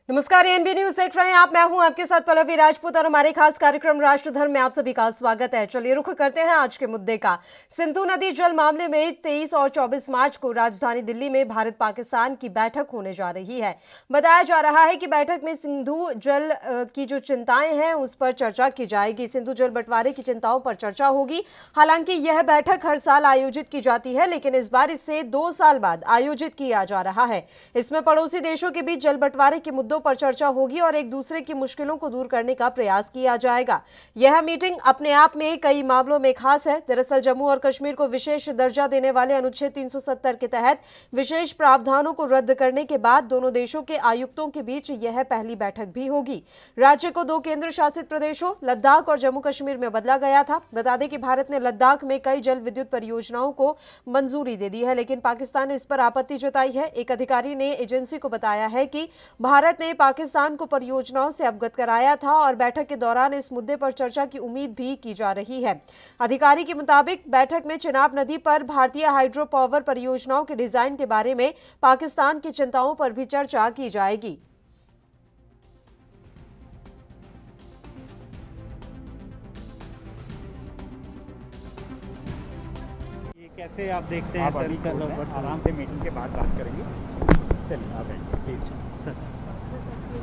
नमस्कार, ANB news देख रहे हैं आप। मैं हूं आपके साथ पल्लवी राजपूत और हमारे खास कार्यक्रम राष्ट्रधर्म में आप सभी का स्वागत है। चलिए रुख करते हैं आज के मुद्दे का। सिंधु नदी जल मामले में 23 और 24 मार्च को राजधानी दिल्ली में भारत पाकिस्तान की बैठक होने जा रही है। बताया जा रहा है कि बैठक में सिंधु जल की जो चिंताएं हैं उस पर चर्चा की जाएगी। सिंधु जल बंटवारे की चिंताओं पर चर्चा होगी। हालांकि यह बैठक हर साल आयोजित की जाती है, लेकिन इस बार इसे 2 साल बाद आयोजित किया जा रहा है। इसमें पड़ोसी देशों के बीच जल बंटवारे के मुद्दों पर चर्चा होगी और एक दूसरे की मुश्किलों को दूर करने का प्रयास किया जाएगा। यह मीटिंग अपने आप में कई मामलों में खास है। दरअसल जम्मू और कश्मीर को विशेष दर्जा देने वाले अनुच्छेद 370 के तहत विशेष प्रावधानों को रद्द करने के बाद दोनों देशों के आयुक्तों के बीच यह पहली बैठक भी होगी। राज्य को 2 केंद्र शासित प्रदेशों लद्दाख और जम्मू कश्मीर में बदला गया था। बता दें कि भारत ने लद्दाख में कई जल विद्युत परियोजनाओं को मंजूरी दे दी है, लेकिन पाकिस्तान ने इस पर आपत्ति जताई है। एक अधिकारी ने एजेंसी को बताया है कि भारत ने पाकिस्तान को परियोजनाओं से अवगत कराया था और बैठक के दौरान इस मुद्दे पर चर्चा की उम्मीद भी की जा रही है। अधिकारी के मुताबिक बैठक में चिनाब नदी पर भारतीय हाइड्रो पावर परियोजनाओं के डिजाइन के बारे में पाकिस्तान की चिंताओं पर भी चर्चा की जाएगी। ये कैसे आप देखते हैं? अभी आराम से मीटिंग के बाद बात करेंगे। चलिए आप प्लीज।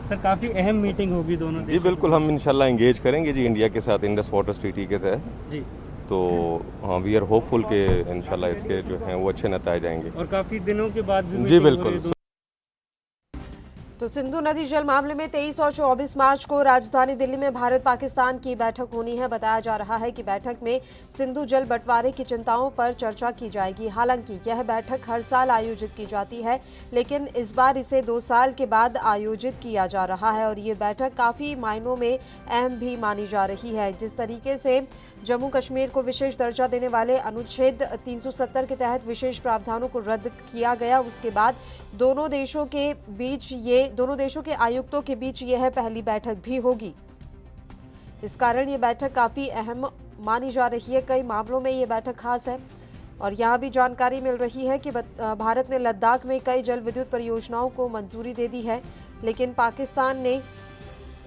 सर काफ़ी अहम मीटिंग होगी दोनों जी बिल्कुल, हम इंशाल्लाह एंगेज करेंगे जी इंडिया के साथ इंडस वाटर ट्रीटी के तहत जी। तो हाँ, वी आर होपफुल के इंशाल्लाह इसके जो हैं वो अच्छे नतीजे आएंगे और काफ़ी दिनों के बाद भी जी बिल्कुल। तो सिंधु नदी जल मामले में 23 और 24 मार्च को राजधानी दिल्ली में भारत पाकिस्तान की बैठक होनी है। बताया जा रहा है कि बैठक में सिंधु जल बंटवारे की चिंताओं पर चर्चा की जाएगी। हालांकि यह बैठक हर साल आयोजित की जाती है, लेकिन इस बार इसे 2 साल के बाद आयोजित किया जा रहा है और ये बैठक काफ़ी मायनों में अहम भी मानी जा रही है। जिस तरीके से जम्मू कश्मीर को विशेष दर्जा देने वाले अनुच्छेद 370 के तहत विशेष प्रावधानों को रद्द किया गया, उसके बाद दोनों देशों के आयुक्तों के बीच यह पहली बैठक भी होगी। इस कारण ये बैठक काफी अहम मानी जा रही है। कई मामलों में ये बैठक खास है और यहाँ भी जानकारी मिल रही है कि भारत ने लद्दाख में कई जल विद्युत परियोजनाओं को मंजूरी दे दी है, लेकिन पाकिस्तान ने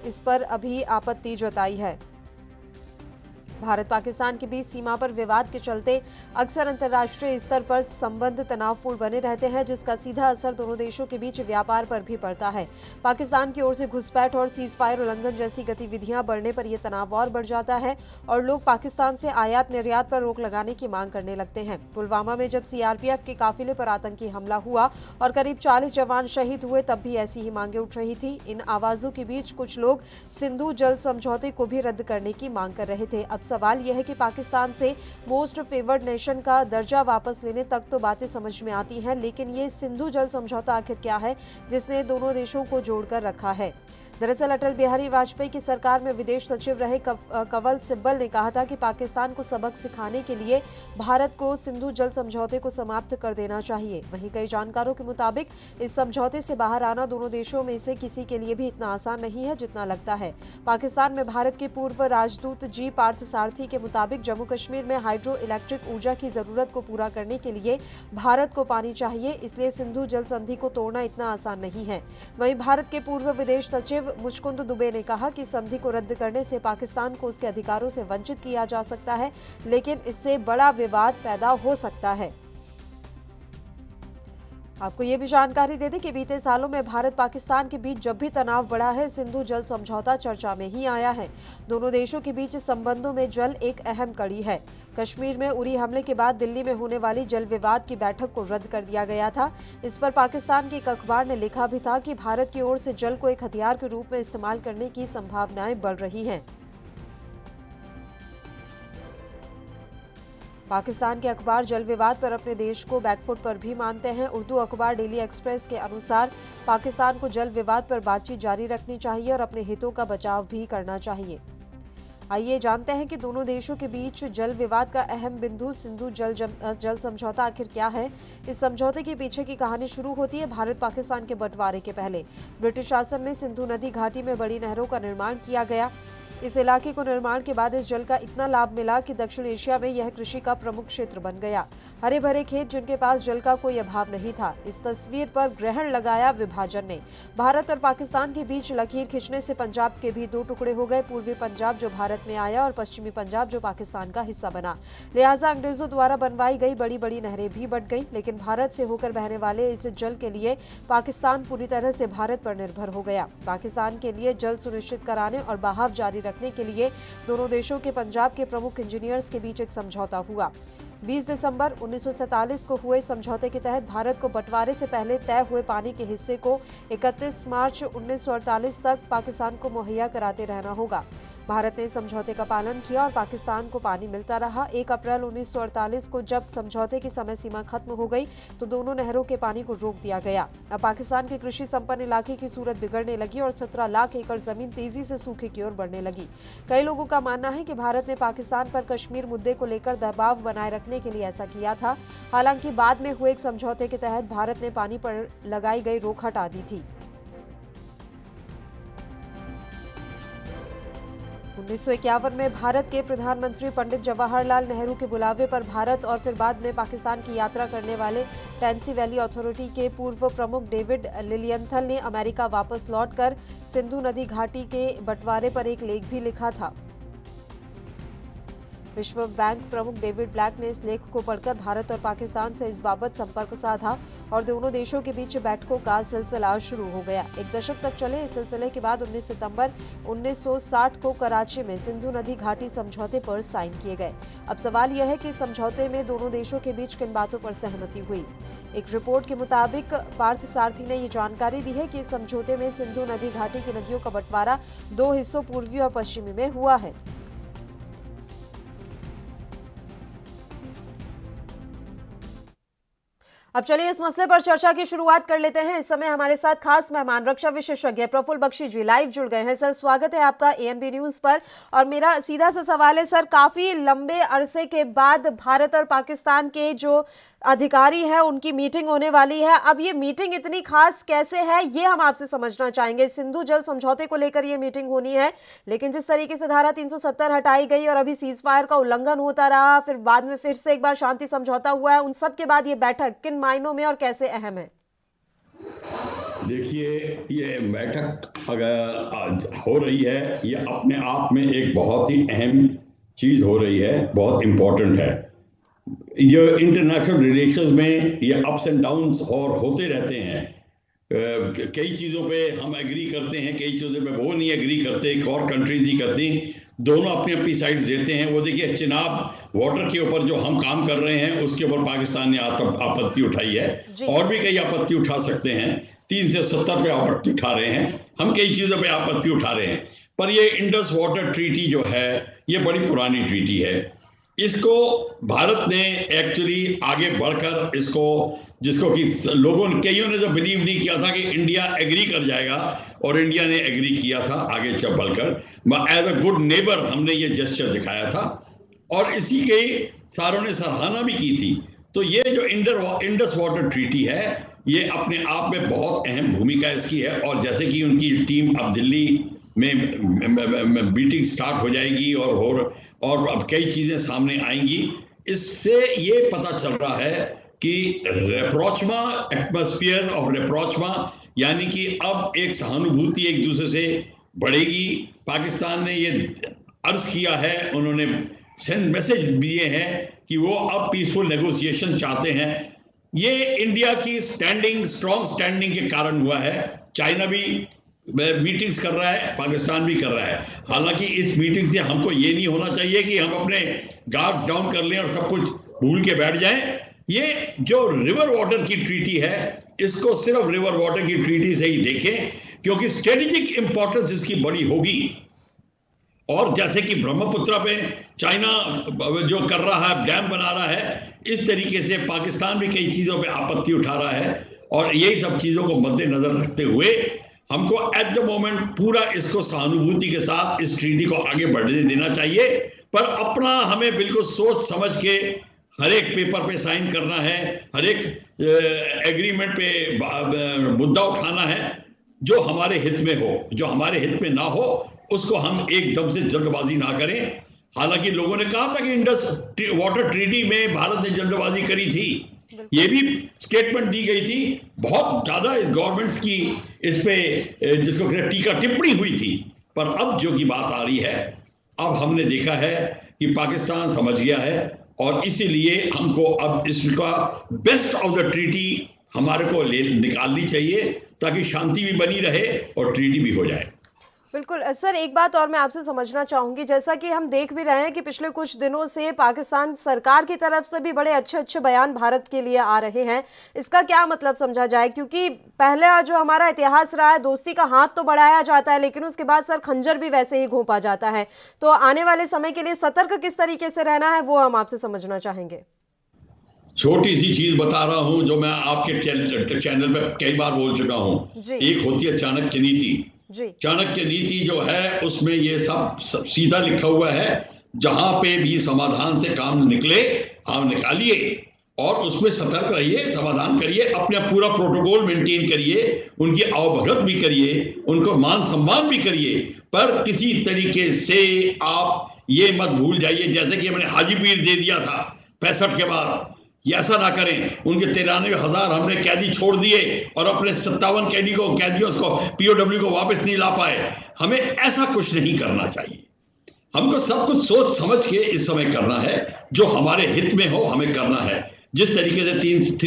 इस पर अभी आपत्ति जताई है। भारत पाकिस्तान के बीच सीमा पर विवाद के चलते अक्सर अंतर्राष्ट्रीय स्तर पर संबंध तनावपूर्ण बने रहते हैं, जिसका सीधा असर दोनों देशों के बीच व्यापार पर भी पड़ता है। पाकिस्तान की ओर से घुसपैठ और सीज फायर उल्लंघन जैसी गतिविधियां बढ़ने पर यह तनाव और बढ़ जाता है और लोग पाकिस्तान से आयात निर्यात पर रोक लगाने की मांग करने लगते हैं। पुलवामा में जब सीआरपीएफ के काफिले पर आतंकी हमला हुआ और करीब 40 जवान शहीद हुए, तब भी ऐसी ही मांगे उठ रही थी। इन आवाजों के बीच कुछ लोग सिंधु जल समझौते को भी रद्द करने की मांग कर रहे थे। अब सवाल यह है कि पाकिस्तान से मोस्ट फेवर्ड नेशन का दर्जा वापस लेने तक तो बातें समझ में आती हैं, लेकिन ये सिंधु जल समझौता आखिर क्या है जिसने दोनों देशों को जोड़कर रखा है? दरअसल अटल बिहारी वाजपेयी की सरकार में विदेश सचिव रहे कंवल सिब्बल ने कहा था कि पाकिस्तान को सबक सिखाने के लिए भारत को सिंधु जल समझौते को समाप्त कर देना चाहिए। वहीं कई जानकारों के मुताबिक इस समझौते से बाहर आना दोनों देशों में से किसी के लिए भी इतना आसान नहीं है जितना लगता है। पाकिस्तान में भारत के पूर्व राजदूत जी पार्थ सारथी के मुताबिक जम्मू कश्मीर में हाइड्रो इलेक्ट्रिक ऊर्जा की जरूरत को पूरा करने के लिए भारत को पानी चाहिए, इसलिए सिंधु जल संधि को तोड़ना इतना आसान नहीं है। वहीं भारत के पूर्व विदेश सचिव मुचकुंद दुबे ने कहा कि संधि को रद्द करने से पाकिस्तान को उसके अधिकारों से वंचित किया जा सकता है, लेकिन इससे बड़ा विवाद पैदा हो सकता है। आपको ये भी जानकारी दे दें कि बीते सालों में भारत पाकिस्तान के बीच जब भी तनाव बढ़ा है, सिंधु जल समझौता चर्चा में ही आया है। दोनों देशों के बीच संबंधों में जल एक अहम कड़ी है। कश्मीर में उरी हमले के बाद दिल्ली में होने वाली जल विवाद की बैठक को रद्द कर दिया गया था। इस पर पाकिस्तान के एक अखबार ने लिखा भी था कि भारत की ओर से जल को एक हथियार के रूप में इस्तेमाल करने की संभावनाएं बढ़ रही हैं। पाकिस्तान के अखबार जल विवाद पर अपने देश को बैकफुट पर भी मानते हैं। उर्दू अखबार डेली एक्सप्रेस के अनुसार पाकिस्तान को जल विवाद पर बातचीत जारी रखनी चाहिए और अपने हितों का बचाव भी करना चाहिए। आइए जानते हैं कि दोनों देशों के बीच जल विवाद का अहम बिंदु सिंधु जल समझौता आखिर क्या है। इस समझौते के पीछे की कहानी शुरू होती है भारत पाकिस्तान के बंटवारे के पहले। ब्रिटिश शासन में सिंधु नदी घाटी में बड़ी नहरों का निर्माण किया गया। इस इलाके को निर्माण के बाद इस जल का इतना लाभ मिला कि दक्षिण एशिया में यह कृषि का प्रमुख क्षेत्र बन गया। हरे भरे खेत जिनके पास जल का कोई अभाव नहीं था। इस तस्वीर पर ग्रहण लगाया विभाजन ने। भारत और पाकिस्तान के बीच लकीर खींचने से पंजाब के भी दो टुकड़े हो गए। पूर्वी पंजाब जो भारत में आया और पश्चिमी पंजाब जो पाकिस्तान का हिस्सा बना। लिहाजा अंग्रेजों द्वारा बनवाई गई बड़ी बड़ी नहरें भी बट गई, लेकिन भारत से होकर बहने वाले इस जल के लिए पाकिस्तान पूरी तरह से भारत पर निर्भर हो गया। पाकिस्तान के लिए जल सुनिश्चित कराने और बहाव जारी रखने के लिए दोनों देशों के पंजाब के प्रमुख इंजीनियर्स के बीच एक समझौता हुआ। 20 दिसंबर 1947 को हुए समझौते के तहत भारत को बंटवारे से पहले तय हुए पानी के हिस्से को 31 मार्च 1948 तक पाकिस्तान को मुहैया कराते रहना होगा। भारत ने समझौते का पालन किया और पाकिस्तान को पानी मिलता रहा। 1 अप्रैल 1948 को जब समझौते की समय सीमा खत्म हो गई तो दोनों नहरों के पानी को रोक दिया गया। अब पाकिस्तान के कृषि संपन्न इलाके की सूरत बिगड़ने लगी और 17 लाख एकड़ जमीन तेजी से सूखे की ओर बढ़ने लगी। कई लोगों का मानना है कि भारत ने पाकिस्तान पर कश्मीर मुद्दे को लेकर दबाव बनाए रखने के लिए ऐसा किया था। हालांकि बाद में हुए एक समझौते के तहत भारत ने पानी पर लगाई गई रोक हटा दी थी। 1951 में भारत के प्रधानमंत्री पंडित जवाहरलाल नेहरू के बुलावे पर भारत और फिर बाद में पाकिस्तान की यात्रा करने वाले टेंसी वैली अथॉरिटी के पूर्व प्रमुख डेविड लिलियंथल ने अमेरिका वापस लौटकर सिंधु नदी घाटी के बंटवारे पर एक लेख भी लिखा था। विश्व बैंक प्रमुख डेविड ब्लैक ने इस लेख को पढ़कर भारत और पाकिस्तान से इस बाबत संपर्क साधा और दोनों देशों के बीच बैठकों का सिलसिला शुरू हो गया। एक दशक तक चले इस सिलसिले के बाद 19 सितंबर 1960 को कराची में सिंधु नदी घाटी समझौते पर साइन किए गए। अब सवाल यह है कि समझौते में दोनों देशों के बीच किन बातों पर सहमति हुई। एक रिपोर्ट के मुताबिक पार्थ सारथी ने ये जानकारी दी है कि इस समझौते में सिंधु नदी घाटी की नदियों का बंटवारा 2 हिस्सों पूर्वी और पश्चिमी में हुआ है। अब चलिए इस मसले पर चर्चा की शुरुआत कर लेते हैं। इस समय हमारे साथ खास मेहमान रक्षा विशेषज्ञ प्रफुल्ल बख्शी जी लाइव जुड़ गए हैं। सर, स्वागत है आपका एएनबी न्यूज पर। और मेरा सीधा सा सवाल है सर, काफी लंबे अरसे के बाद भारत और पाकिस्तान के जो अधिकारी हैं उनकी मीटिंग होने वाली है। अब ये मीटिंग इतनी खास कैसे है, ये हम आपसे समझना चाहेंगे। सिंधु जल समझौते को लेकर ये मीटिंग होनी है, लेकिन जिस तरीके से धारा 370 हटाई गई और अभी सीज फायर का उल्लंघन होता रहा, फिर बाद में फिर से एक बार शांति समझौता हुआ है, उन सब के बाद ये बैठक किन मायनों में और कैसे अहम है? देखिए, ये बैठक अगर आज हो रही है, ये अपने आप में एक बहुत ही अहम चीज हो रही है, बहुत इंपॉर्टेंट है। ये इंटरनेशनल रिलेशंस में ये अप्स एंड डाउन्स और होते रहते हैं। कई चीज़ों पे हम एग्री करते हैं, कई चीज़ों पे वो नहीं एग्री करते, एक और कंट्रीज नहीं करती। दोनों अपनी अपनी साइड्स देते हैं। वो देखिए, चिनाब वाटर के ऊपर जो हम काम कर रहे हैं उसके ऊपर पाकिस्तान ने आपत्ति उठाई है, और भी कई आपत्ति उठा सकते हैं। 3 से 70 पे आपत्ति उठा रहे हैं, हम कई चीज़ों पे आपत्ति उठा रहे हैं। पर ये इंडस वाटर ट्रीटी जो है, ये बड़ी पुरानी ट्रीटी है। इसको भारत ने एक्चुअली आगे बढ़कर इसको, जिसको कि लोगों ने, कईयों ने तो बिलीव नहीं किया था कि इंडिया एग्री कर जाएगा, और इंडिया ने एग्री किया था आगे चल बढ़कर। एज अ गुड नेबर हमने ये जेस्चर दिखाया था, और इसी के सारों ने सराहना भी की थी। तो ये जो इंडस वाटर ट्रीटी है, ये अपने आप में बहुत अहम भूमिका इसकी है। और जैसे कि उनकी टीम अब दिल्ली में मीटिंग स्टार्ट हो जाएगी और अब कई चीजें सामने आएंगी। इससे ये पता चल रहा है कि रेप्रोचमा, एटमॉस्फेयर ऑफ रेप्रोचमा, यानी कि अब एक सहानुभूति एक दूसरे से बढ़ेगी। पाकिस्तान ने ये अर्ज किया है, उन्होंने सेंड मैसेज दिए हैं कि वो अब पीसफुल नेगोशिएशन चाहते हैं। ये इंडिया की स्ट्रॉन्ग स्टैंडिंग के कारण हुआ है। चाइना भी मीटिंग्स कर रहा है, पाकिस्तान भी कर रहा है। हालांकि इस मीटिंग से हमको ये नहीं होना चाहिए कि हम अपने गार्ड्स डाउन कर लें और सब कुछ भूल के बैठ जाएं। ये जो रिवर वाटर की ट्रीटी है, इसको सिर्फ रिवर वाटर की ट्रीटी से ही देखें, क्योंकि स्ट्रेटेजिक इंपॉर्टेंस इसकी बड़ी होगी। और जैसे कि ब्रह्मपुत्र पे चाइना जो कर रहा है, डैम बना रहा है, इस तरीके से पाकिस्तान भी कई चीजों पे आपत्ति उठा रहा है। और यही सब चीजों को मद्देनजर रखते हुए हमको एट द मोमेंट पूरा इसको सहानुभूति के साथ इस ट्रीटी को आगे बढ़ने देना चाहिए। पर अपना हमें बिल्कुल सोच समझ के हर एक पेपर पे साइन करना है, हर एक एग्रीमेंट पे मुद्दा उठाना है जो हमारे हित में हो। जो हमारे हित में ना हो, उसको हम एकदम से जल्दबाजी ना करें। हालांकि लोगों ने कहा था कि वाटर ट्रीटी में भारत ने जल्दबाजी करी थी, ये भी स्टेटमेंट दी गई थी, बहुत ज्यादा इस गवर्नमेंट्स की इस पे जिसको कहते हैं टीका टिप्पणी हुई थी। पर अब जो की बात आ रही है, अब हमने देखा है कि पाकिस्तान समझ गया है और इसीलिए हमको अब इसका बेस्ट ऑफ द ट्रीटी हमारे को निकालनी चाहिए ताकि शांति भी बनी रहे और ट्रीटी भी हो जाए। बिल्कुल सर, एक बात और मैं आपसे समझना चाहूंगी, जैसा कि हम देख भी रहे हैं कि पिछले कुछ दिनों से पाकिस्तान सरकार की तरफ से भी बड़े अच्छे अच्छे बयान भारत के लिए आ रहे हैं, इसका क्या मतलब समझा जाए? क्योंकि पहले जो हमारा इतिहास रहा है, दोस्ती का हाथ तो बढ़ाया जाता है लेकिन उसके बाद सर खंजर भी वैसे ही घोंपा जाता है। तो आने वाले समय के लिए सतर्क किस तरीके से रहना है वो हम आपसे समझना चाहेंगे। छोटी सी चीज बता रहा हूं जो मैं आपके चैनल पे कई बार बोल चुका हूं। एक होती है चाणक्य नीति। चाणक्य नीति जो है उसमें ये सब सीधा लिखा हुआ है, जहां पे भी समाधान से काम निकले आप निकालिए और उसमें सतर्क रहिए, समाधान करिए, अपना पूरा प्रोटोकॉल मेंटेन करिए, उनकी अवभगत भी करिए, उनको मान सम्मान भी करिए, पर किसी तरीके से आप ये मत भूल जाइए जैसे कि हमने हाजी पीर दे दिया था 65 के बाद, ये ऐसा ना करें। उनके 93,000 हमने कैदी छोड़ दिए और अपने 57 कैदियों को पीओडब्ल्यू को वापस नहीं ला पाए। हमें ऐसा कुछ नहीं करना चाहिए। हमको सब कुछ सोच समझ के इस समय करना है, जो हमारे हित में हो हमें करना है। जिस तरीके से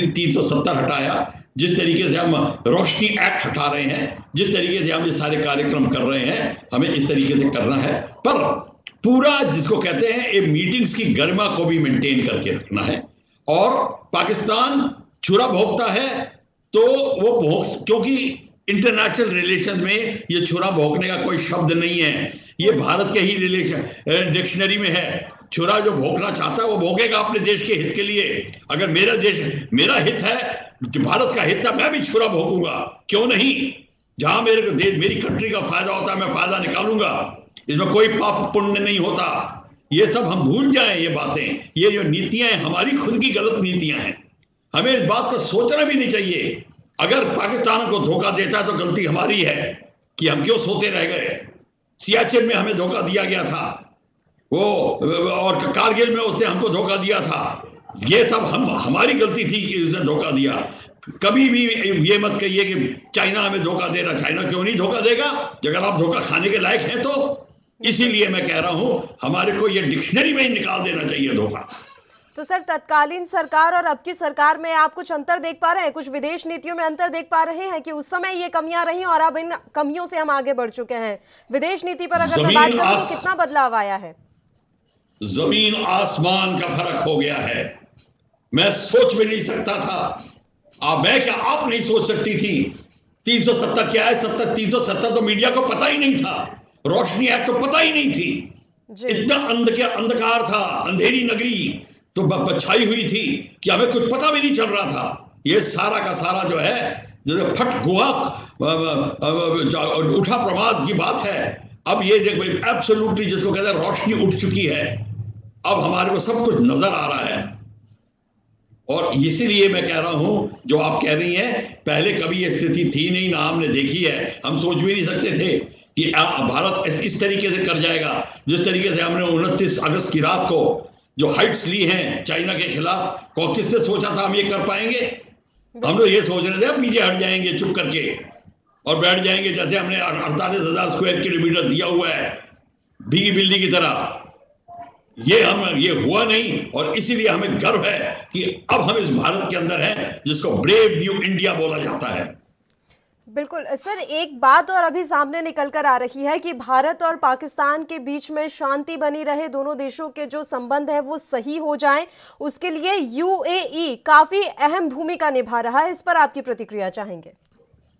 370 हटाया, जिस तरीके से हम रोशनी एक्ट हटा रहे हैं, जिस तरीके से हम ये सारे कार्यक्रम कर रहे हैं, हमें इस तरीके से करना है। पर पूरा जिसको कहते हैं ये मीटिंग्स की गरिमा को भी मेंटेन करके रखना है। और पाकिस्तान छुरा भोगता है तो वो भोग, क्योंकि इंटरनेशनल रिलेशन में ये छुरा भोगने का कोई शब्द नहीं है, ये भारत के ही रिलेशन डिक्शनरी में है। छुरा जो भोगना चाहता है वो भोगेगा अपने देश के हित के लिए। अगर मेरा देश, मेरा हित है, भारत का हित है, मैं भी छुरा भोगूंगा, क्यों नहीं? जहां मेरे देश, मेरी कंट्री का फायदा होता है मैं फायदा निकालूंगा, इसमें कोई पाप पुण्य नहीं होता। ये सब हम भूल जाएं, ये बातें, ये जो नीतियां हैं हमारी खुद की गलत नीतियां हैं, हमें इस बात का सोचना भी नहीं चाहिए। अगर पाकिस्तान को धोखा देता है तो गलती हमारी है कि हम क्यों सोते रह गए। सियाचिन में हमें धोखा दिया गया था, वो और कारगिल में उसने हमको धोखा दिया था, ये सब हमारी गलती थी कि उसने धोखा दिया। कभी भी ये मत कहिए कि चाइना हमें धोखा दे रहा। चाइना क्यों नहीं धोखा देगा अगर आप धोखा खाने के लायक हैं तो। इसीलिए मैं कह रहा हूं हमारे को ये डिक्शनरी में ही निकाल देना चाहिए धोखा। तो सर तत्कालीन सरकार और अब की सरकार में आप कुछ अंतर देख पा रहे हैं, कुछ विदेश नीतियों में अंतर देख पा रहे हैं कि उस समय ये कमियां रही और अब इन कमियों से हम आगे बढ़ चुके हैं? विदेश नीति पर अगर मैं बात करूं तो कितना बदलाव आया है? जमीन आसमान का फर्क हो गया है। मैं सोच भी नहीं सकता था, मैं क्या आप नहीं सोच सकती थी 370 क्या है, 370 तो मीडिया को पता ही नहीं था, रोशनी एक्ट तो पता ही नहीं थी, इतना अंधकार था, अंधेरी नगरी तो छाई हुई थी कि हमें कुछ पता भी नहीं चल रहा था। ये सारा का सारा जो है जैसे फट गुआ उठा प्रमाद की बात है। अब ये देखो एब्सोल्युटली जिसको कहते हैं रोशनी उठ चुकी है, अब हमारे को सब कुछ नजर आ रहा है। और इसीलिए मैं कह रहा हूं जो आप कह रही हैं, पहले कभी ये स्थिति थी नहीं, ना हमने देखी है, हम सोच भी नहीं सकते थे कि भारत इस तरीके से कर जाएगा। जिस तरीके से हमने 29 अगस्त की रात को जो हाइट्स ली हैं चाइना के खिलाफ, किसने सोचा था हम ये कर पाएंगे? हम लोग ये सोच रहे थे अब नीचे हट जाएंगे चुप करके और बैठ जाएंगे, जैसे हमने 48,000 स्क्वायर किलोमीटर दिया हुआ है भीगी बिल्ली की तरह। ये हुआ नहीं और इसीलिए हमें गर्व है कि अब हम इस भारत के अंदर हैं जिसको ब्रेव न्यू इंडिया बोला जाता है। बिल्कुल सर, एक बात और अभी सामने निकल कर आ रही है कि भारत और पाकिस्तान के बीच में शांति बनी रहे, दोनों देशों के जो संबंध है वो सही हो जाएं, उसके लिए यूएई काफी अहम भूमिका निभा रहा है। इस पर आपकी प्रतिक्रिया चाहेंगे?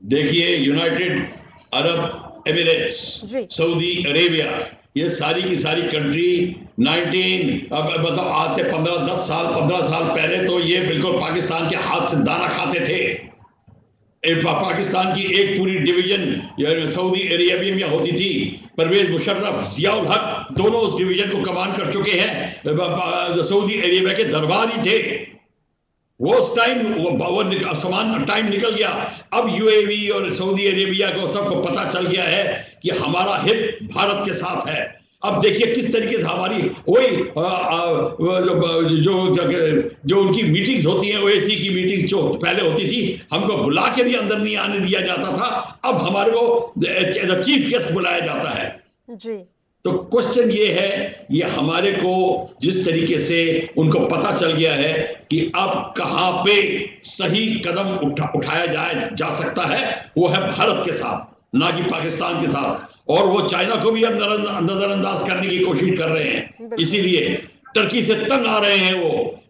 देखिए, United Arab Emirates, Saudi Arabia, ये सारी की सारी कंट्री मतलब आज से 15 साल पहले तो ये बिल्कुल पाकिस्तान के हाथ से दाना खाते थे। पाकिस्तान की एक पूरी डिवीजन सऊदी अरेबिया में होती थी। परवेज मुशर्रफ, जियाउल हक दोनों उस डिवीजन को कमान कर चुके हैं, सऊदी अरेबिया के दरबार ही थे। वो उस टाइम समान टाइम निकल गया। अब यूएई और सऊदी अरेबिया को सबको पता चल गया है कि हमारा हित भारत के साथ है। अब देखिए किस तरीके से हमारी वही जो उनकी मीटिंग्स होती हैं, ओएसी की मीटिंग्स जो पहले होती थी, हमको बुला के भी अंदर नहीं आने दिया जाता था, अब हमारे को चीफ गेस्ट बुलाया जाता है जी। तो क्वेश्चन ये है, ये हमारे को जिस तरीके से उनको पता चल गया है कि अब कहां पे सही कदम उठाया जा सकता है, वो है भारत के साथ, ना कि पाकिस्तान के साथ। और वो चाइना को भी अब नजरअंदाज करने की कोशिश कर रहे हैं, इसीलिए टर्की से तंग आ रहे हैं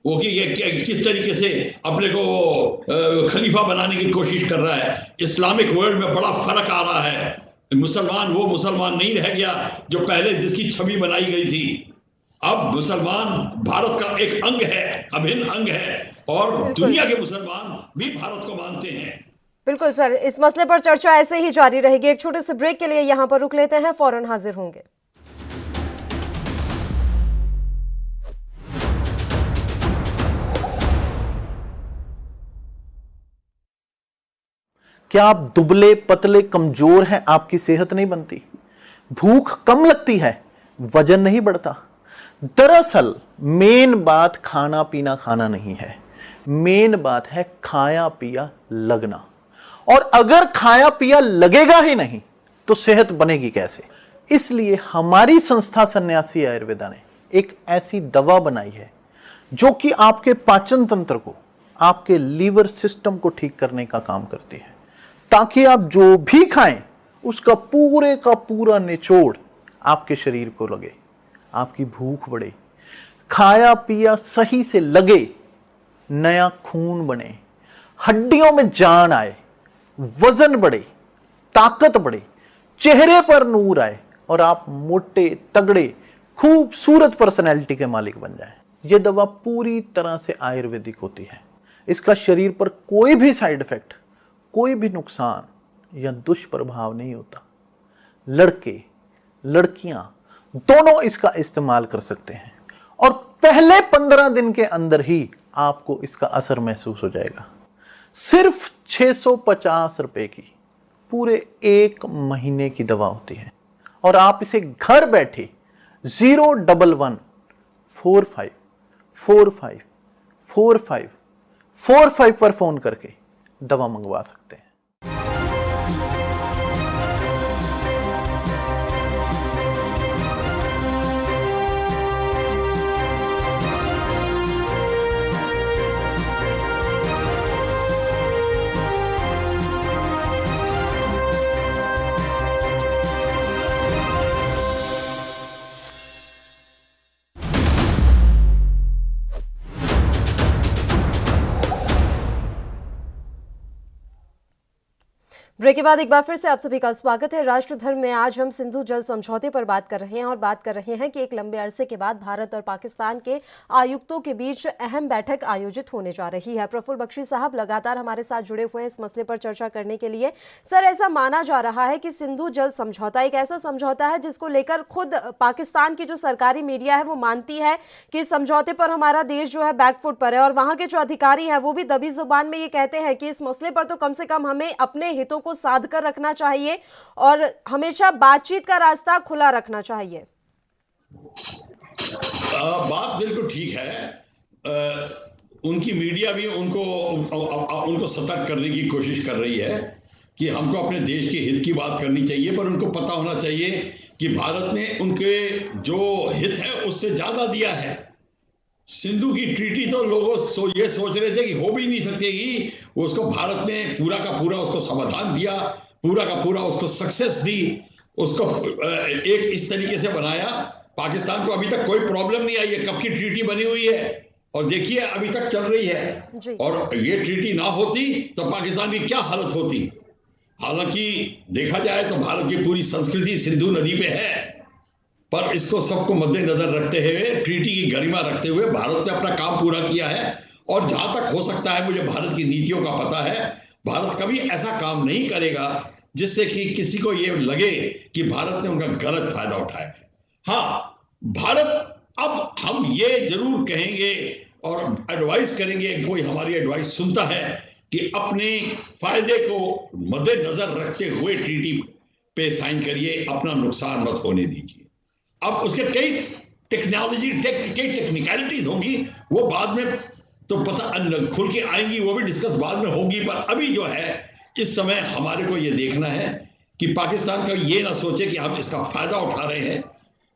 वो कि ये किस तरीके से अपने को खलीफा बनाने की कोशिश कर रहा है। इस्लामिक वर्ल्ड में बड़ा फर्क आ रहा है। मुसलमान वो मुसलमान नहीं रह गया जो पहले जिसकी छवि बनाई गई थी। अब मुसलमान भारत का एक अंग है, अभिन्न अंग है, और दुनिया के मुसलमान भी भारत को मानते हैं। बिल्कुल सर, इस मसले पर चर्चा ऐसे ही जारी रहेगी। एक छोटे से ब्रेक के लिए यहां पर रुक लेते हैं, फौरन हाजिर होंगे। क्या आप दुबले पतले कमजोर हैं, आपकी सेहत नहीं बनती, भूख कम लगती है, वजन नहीं बढ़ता? दरअसल मेन बात खाना पीना खाना नहीं है, मेन बात है खाया पिया लगना। और अगर खाया पिया लगेगा ही नहीं तो सेहत बनेगी कैसे? इसलिए हमारी संस्था सन्यासी आयुर्वेदा ने एक ऐसी दवा बनाई है जो कि आपके पाचन तंत्र को, आपके लीवर सिस्टम को ठीक करने का काम करती है, ताकि आप जो भी खाएं उसका पूरे का पूरा निचोड़ आपके शरीर को लगे, आपकी भूख बढ़े, खाया पिया सही से लगे, नया खून बने, हड्डियों में जान आए, वजन बढ़े, ताकत बढ़े, चेहरे पर नूर आए और आप मोटे तगड़े खूबसूरत पर्सनैलिटी के मालिक बन जाएं। यह दवा पूरी तरह से आयुर्वेदिक होती है। इसका शरीर पर कोई भी साइड इफेक्ट, कोई भी नुकसान या दुष्प्रभाव नहीं होता। लड़के लड़कियां दोनों इसका इस्तेमाल कर सकते हैं और पहले 15 दिन के अंदर ही आपको इसका असर महसूस हो जाएगा। सिर्फ 650 रुपए की पूरे 1 महीने की दवा होती है और आप इसे घर बैठे 01145454545 पर फोन करके दवा मंगवा सकते हैं। ब्रेक के बाद एक बार फिर से आप सभी का स्वागत है। राष्ट्र धर्म में आज हम सिंधु जल समझौते पर बात कर रहे हैं और बात कर रहे हैं कि एक लंबे अरसे के बाद भारत और पाकिस्तान के आयुक्तों के बीच अहम बैठक आयोजित होने जा रही है। प्रफुल्ल बख्शी साहब लगातार हमारे साथ जुड़े हुए हैं इस मसले पर चर्चा करने के लिए। सर, ऐसा माना जा रहा है कि सिंधु जल समझौता एक ऐसा समझौता है जिसको लेकर खुद पाकिस्तान की जो सरकारी मीडिया है वो मानती है कि समझौते पर हमारा देश जो है बैकफुट पर है, और वहां के जो अधिकारी हैं वो भी दबी जुबान में ये कहते हैं कि इस मसले पर तो कम से कम हमें अपने हितों को साध कर रखना चाहिए और हमेशा बातचीत का रास्ता खुला रखना चाहिए। बात बिल्कुल ठीक है। उनकी मीडिया भी उनको सतर्क करने की कोशिश कर रही है कि हमको अपने देश के हित की बात करनी चाहिए, पर उनको पता होना चाहिए कि भारत ने उनके जो हित है उससे ज्यादा दिया है। सिंधु की ट्रीटी तो लोगों ये सोच रहे थे कि हो भी नहीं सकेगी, उसको भारत ने पूरा का पूरा उसको समाधान दिया, पूरा का पूरा उसको सक्सेस दी, उसको एक इस तरीके से बनाया। पाकिस्तान को अभी तक कोई प्रॉब्लम नहीं आई है, कब की ट्रीटी बनी हुई है और देखिए अभी तक चल रही है। और ये ट्रीटी ना होती तो पाकिस्तान की क्या हालत होती। हालांकि देखा जाए तो भारत की पूरी संस्कृति सिंधु नदी पे है, पर इसको सबको मद्देनजर रखते हुए, ट्रीटी की गरिमा रखते हुए भारत ने अपना काम पूरा किया है। और जहां तक हो सकता है, मुझे भारत की नीतियों का पता है, भारत कभी ऐसा काम नहीं करेगा जिससे कि किसी को यह लगे कि भारत ने उनका गलत फायदा उठाया है। हाँ, भारत, अब हम ये जरूर कहेंगे और एडवाइस करेंगे, कोई हमारी एडवाइस सुनता है कि अपने फायदे को मद्देनजर रखते हुए ट्रीटी पे साइन करिए, अपना नुकसान मत होने दीजिए। अब उसके कई टेक्निकलिटीज होंगी, वो बाद में तो पता खुल के आएंगी, वो भी डिस्कस बाद में होगी। पर अभी जो है इस समय हमारे को ये देखना है कि पाकिस्तान का ये ना सोचे कि हम इसका फायदा उठा रहे हैं।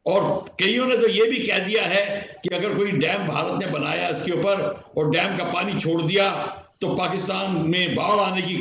और कईयों ने तो ये भी कह दिया है कि अगर कोई डैम भारत ने बनाया इसके ऊपर और डैम का पानी छोड़ दिया तो पाकिस्तान में बाढ़ आने की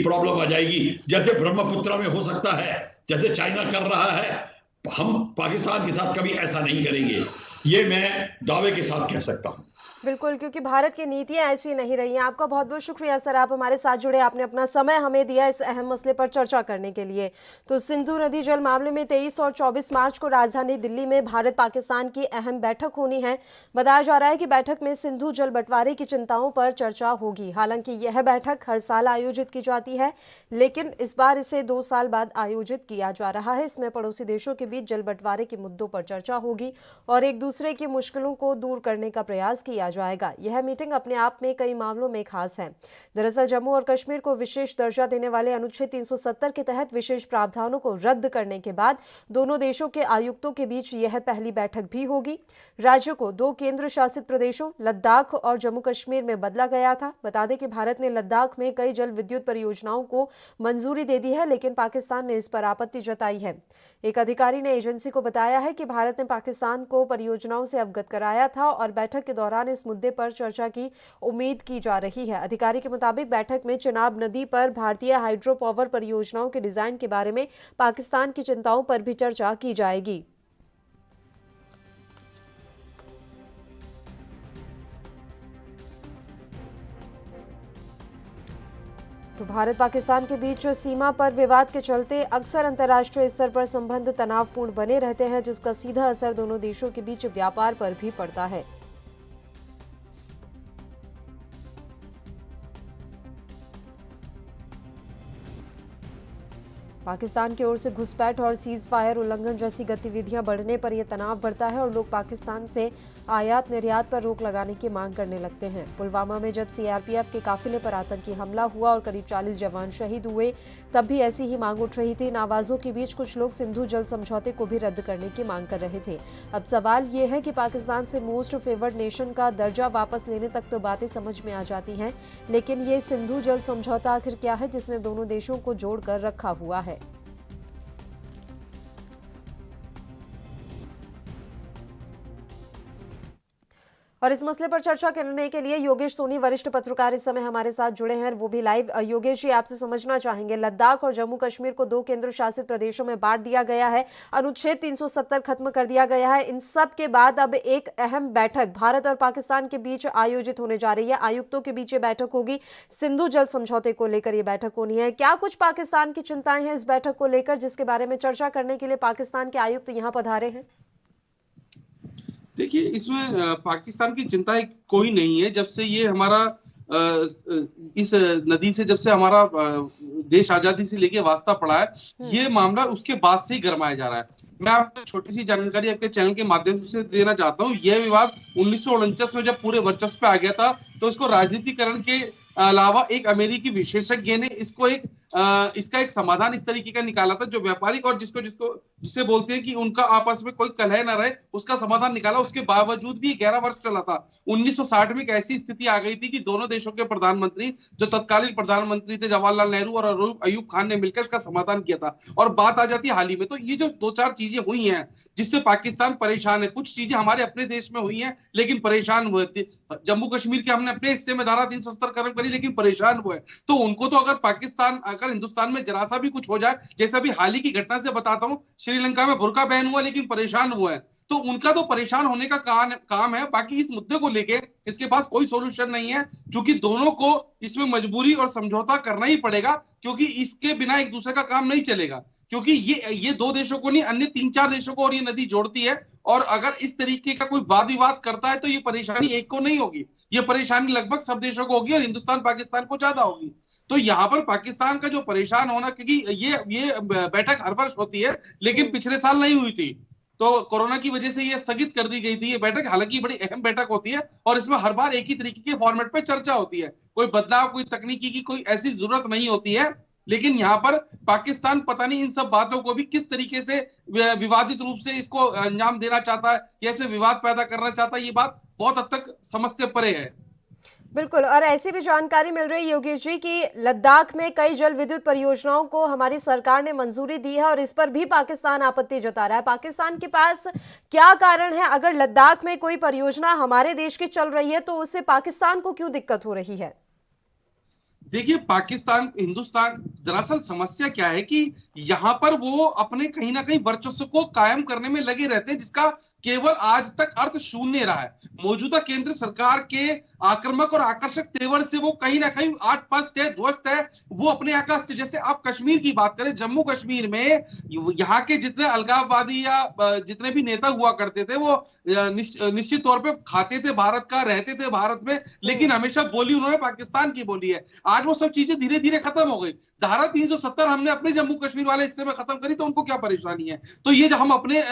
प्रॉब्लम आ जाएगी, जैसे ब्रह्मपुत्र में हो सकता है, जैसे चाइना कर रहा है। हम पाकिस्तान के साथ कभी ऐसा नहीं करेंगे, ये मैं दावे के साथ कह सकता हूं। बिल्कुल, क्योंकि भारत की नीतियां ऐसी नहीं रही हैं। आपका बहुत बहुत शुक्रिया सर, आप हमारे साथ जुड़े, आपने अपना समय हमें दिया इस अहम मसले पर चर्चा करने के लिए। तो सिंधु नदी जल मामले में 23 और 24 मार्च को राजधानी दिल्ली में भारत पाकिस्तान की अहम बैठक होनी है। बताया जा रहा है कि बैठक में सिंधु जल बंटवारे की चिंताओं पर चर्चा होगी। हालांकि यह बैठक हर साल आयोजित की जाती है, लेकिन इस बार इसे 2 साल बाद आयोजित किया जा रहा है। इसमें पड़ोसी देशों के बीच जल बंटवारे के मुद्दों पर चर्चा होगी और एक दूसरे की मुश्किलों को दूर करने का प्रयास किया जाएगा। यह मीटिंग अपने आप में कई मामलों में खास है। दरअसल जम्मू और कश्मीर को विशेष दर्जा देने वाले अनुच्छेद 370 के तहत विशेष प्रावधानों को रद्द करने के बाद दोनों देशों के आयुक्तों के बीच यह पहली बैठक भी होगी। राज्य को 2 केंद्र शासित प्रदेशों लद्दाख और जम्मू कश्मीर में बदला गया था। बता दें कि भारत ने लद्दाख में कई जल विद्युत परियोजनाओं को मंजूरी दे दी है, लेकिन पाकिस्तान ने इस पर आपत्ति जताई है। एक अधिकारी ने एजेंसी को बताया है कि भारत ने पाकिस्तान को परियोजनाओं से अवगत कराया था और बैठक के दौरान इस मुद्दे पर चर्चा की उम्मीद की जा रही है। अधिकारी के मुताबिक बैठक में चिनाब नदी पर भारतीय हाइड्रो पावर परियोजनाओं के डिजाइन के बारे में पाकिस्तान की चिंताओं पर भी चर्चा की जाएगी। तो भारत पाकिस्तान के बीच सीमा पर विवाद के चलते अक्सर अंतर्राष्ट्रीय स्तर पर संबंध तनावपूर्ण बने रहते हैं, जिसका सीधा असर दोनों देशों के बीच व्यापार पर भी पड़ता है। पाकिस्तान की ओर से घुसपैठ और सीज फायर उल्लंघन जैसी गतिविधियां बढ़ने पर यह तनाव बढ़ता है और लोग पाकिस्तान से आयात निर्यात पर रोक लगाने की मांग करने लगते हैं। पुलवामा में जब सीआरपीएफ के काफिले पर आतंकी हमला हुआ और करीब 40 जवान शहीद हुए, तब भी ऐसी ही मांग उठ रही थी। इन आवाजों के बीच कुछ लोग सिंधु जल समझौते को भी रद्द करने की मांग कर रहे थे। अब सवाल ये है कि पाकिस्तान से मोस्ट फेवर्ड नेशन का दर्जा वापस लेने तक तो बातें समझ में आ जाती हैं, लेकिन ये सिंधु जल समझौता आखिर क्या है जिसने दोनों देशों को जोड़कर रखा हुआ है। और इस मसले पर चर्चा करने के लिए योगेश सोनी वरिष्ठ पत्रकार इस समय हमारे साथ जुड़े हैं, वो भी लाइव। योगेश जी, आपसे समझना चाहेंगे, लद्दाख और जम्मू कश्मीर को 2 केंद्र शासित प्रदेशों में बांट दिया गया है, अनुच्छेद 370 खत्म कर दिया गया है। इन सब के बाद अब एक अहम बैठक भारत और पाकिस्तान के बीच आयोजित होने जा रही है। आयुक्तों के बीच बैठक होगी, सिंधु जल समझौते को लेकर यह बैठक होनी है। क्या कुछ पाकिस्तान की चिंताएं हैं इस बैठक को लेकर, जिसके बारे में चर्चा करने के लिए पाकिस्तान के आयुक्त यहाँ पधारे हैं? देखिए, इसमें पाकिस्तान की चिंता कोई नहीं है। जब से ये हमारा इस नदी से जब से हमारा देश आजादी से लेके वास्ता पड़ा है, ये मामला उसके बाद से ही गरमाया जा रहा है। मैं आपको छोटी सी जानकारी आपके चैनल के माध्यम से देना चाहता हूँ। यह विवाद 1949 में जब पूरे वर्चस्व पे आ गया था, तो इसको राजनीतिकरण के अलावा एक अमेरिकी विशेषज्ञ ने इसका एक समाधान इस तरीके का निकाला था, जो व्यापारिक और जिसे बोलते हैं कि उनका आपस में कोई कलह न रहे, उसका समाधान निकाला। उसके बावजूद भी 11 वर्ष चला था। 1960 में एक ऐसी स्थिति आ गई थी कि दोनों देशों के प्रधानमंत्री, जो तत्कालीन प्रधानमंत्री थे जवाहरलाल नेहरू और अयूब खान ने मिलकर इसका समाधान किया था। और बात आ जाती है हाल ही में, तो ये जो 2-4 चीजें हुई हैं जिससे पाकिस्तान परेशान है, कुछ चीजें हमारे अपने देश में हुई हैं लेकिन परेशान हुए थे। जम्मू कश्मीर के हमने अपने हिस्से में धारा 370 खत्म करी लेकिन परेशान हुए, तो उनको तो अगर हिंदुस्तान में जरा सा भी कुछ हो जाए, जैसा भी हाल ही की घटना से बताता हूं, श्रीलंका में बुर्का बैन हुआ लेकिन परेशान हुआ है, तो उनका तो परेशान होने का काम है। बाकी इस मुद्दे को लेके इसके पास कोई सॉल्यूशन नहीं है, क्योंकि दोनों को इसमें मजबूरी और समझौता करना ही पड़ेगा, क्योंकि इसके बिना एक दूसरे का काम नहीं चलेगा। क्योंकि ये 2 देशों को नहीं, अन्य 3-4 देशों को और ये नदी जोड़ती है, और अगर इस तरीके का कोई वाद विवाद करता है तो ये परेशानी एक को नहीं होगी, ये परेशानी लगभग सब देशों को होगी और हिंदुस्तान पाकिस्तान को ज्यादा होगी। तो यहाँ पर पाकिस्तान का जो परेशान होना, क्योंकि ये बैठक हर वर्ष होती है लेकिन पिछले साल नहीं हुई थी, तो कोरोना की वजह से ये स्थगित कर दी गई थी ये बैठक। हालांकि बड़ी अहम बैठक होती है और इसमें हर बार एक ही तरीके के फॉर्मेट पे चर्चा होती है, कोई बदलाव, कोई तकनीकी की कोई ऐसी जरूरत नहीं होती है। लेकिन यहाँ पर पाकिस्तान पता नहीं इन सब बातों को भी किस तरीके से विवादित रूप से इसको अंजाम देना चाहता है या इसमें विवाद पैदा करना चाहता है, ये बात बहुत हद तक समझ से परे है। बिल्कुल, और ऐसी भी जानकारी मिल रही है योगेश जी कि लद्दाख में कई जल विद्युत परियोजनाओं को हमारी सरकार ने मंजूरी दी है और इस पर भी पाकिस्तान आपत्ति जता रहा है। पाकिस्तान के पास क्या कारण है? अगर लद्दाख में कोई परियोजना हमारे देश की चल रही है तो उससे पाकिस्तान को क्यों दिक्कत हो रही है? देखिए, पाकिस्तान, हिंदुस्तान, दरअसल समस्या क्या है कि यहाँ पर वो अपने कहीं ना कहीं वर्चस्व को कायम करने में लगे रहते हैं, जिसका केवल आज तक अर्थ शून्य रहा है। मौजूदा केंद्र सरकार के आक्रामक और आकर्षक तेवर से वो कहीं ना कहीं आत्मपस्त है, ध्वस्त है। वो अपने आकाश से, जैसे आप कश्मीर की बात करें, जम्मू कश्मीर में यहाँ के जितने अलगाववादी या जितने भी नेता हुआ करते थे वो निश्चित तौर पे खाते थे भारत का, रहते थे भारत में, लेकिन हमेशा बोली उन्होंने पाकिस्तान की बोली है। आज वो सब चीजें धीरे धीरे खत्म हो गई। धारा 370 हमने अपने जम्मू कश्मीर वाले हिस्से में खत्म करी तो उनको क्या परेशानी है? तो ये जो हम अपने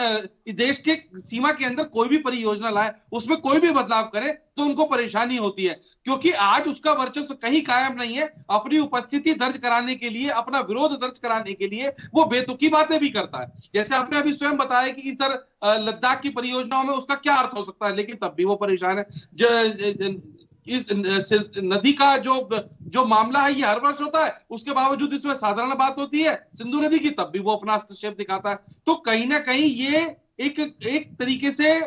देश के सीमा के अंदर कोई भी परियोजना लाए, उसमें कोई भी बदलाव करें तो उनको परेशानी होती है, क्योंकि आज उसका वर्चस्व कहीं कायम नहीं है। अपनी उपस्थिति दर्ज कराने के लिए, अपना विरोध दर्ज कराने के लिए वो बेतुकी बातें भी करता है। जैसे आपने अभी स्वयं बताया कि इधर लद्दाख की परियोजनाओं में उसका क्या अर्थ हो सकता है, लेकिन तब भी वो परेशान है। इस नदी का जो मामला है ये हर वर्ष होता है, उसके बावजूद इसमें साधारण बात होती है सिंधु नदी की, तब भी वो अपना हस्तक्षेप दिखाता है। तो कहीं ना कहीं ये एक तरीके से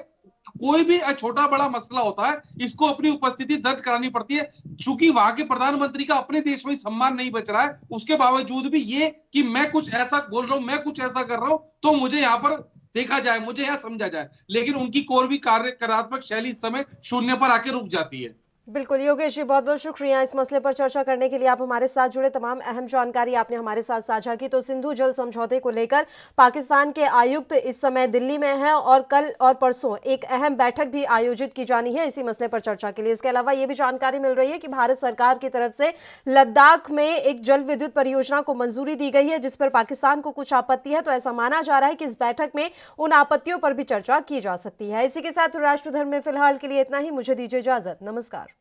कोई भी छोटा बड़ा मसला होता है, इसको अपनी उपस्थिति दर्ज करानी पड़ती है। चूंकि वहां के प्रधानमंत्री का अपने देश में सम्मान नहीं बच रहा है, उसके बावजूद भी ये कि मैं कुछ ऐसा बोल रहा हूं, मैं कुछ ऐसा कर रहा हूं तो मुझे यहाँ पर देखा जाए, मुझे यहाँ समझा जाए, लेकिन उनकी कोई भी कार्यात्मक शैली इस समय शून्य पर आके रुक जाती है। बिल्कुल योगेश जी, बहुत बहुत शुक्रिया इस मसले पर चर्चा करने के लिए। आप हमारे साथ जुड़े, तमाम अहम जानकारी आपने हमारे साथ साझा की। तो सिंधु जल समझौते को लेकर पाकिस्तान के आयुक्त इस समय दिल्ली में हैं और कल और परसों एक अहम बैठक भी आयोजित की जानी है इसी मसले पर चर्चा के लिए। इसके अलावा ये भी जानकारी मिल रही है कि भारत सरकार की तरफ से लद्दाख में एक जल विद्युत परियोजना को मंजूरी दी गई है, जिस पर पाकिस्तान को कुछ आपत्ति है। तो ऐसा माना जा रहा है कि इस बैठक में उन आपत्तियों पर भी चर्चा की जा सकती है। इसी के साथ राष्ट्र धर्म में फिलहाल के लिए इतना ही। मुझे दीजिए इजाजत, नमस्कार।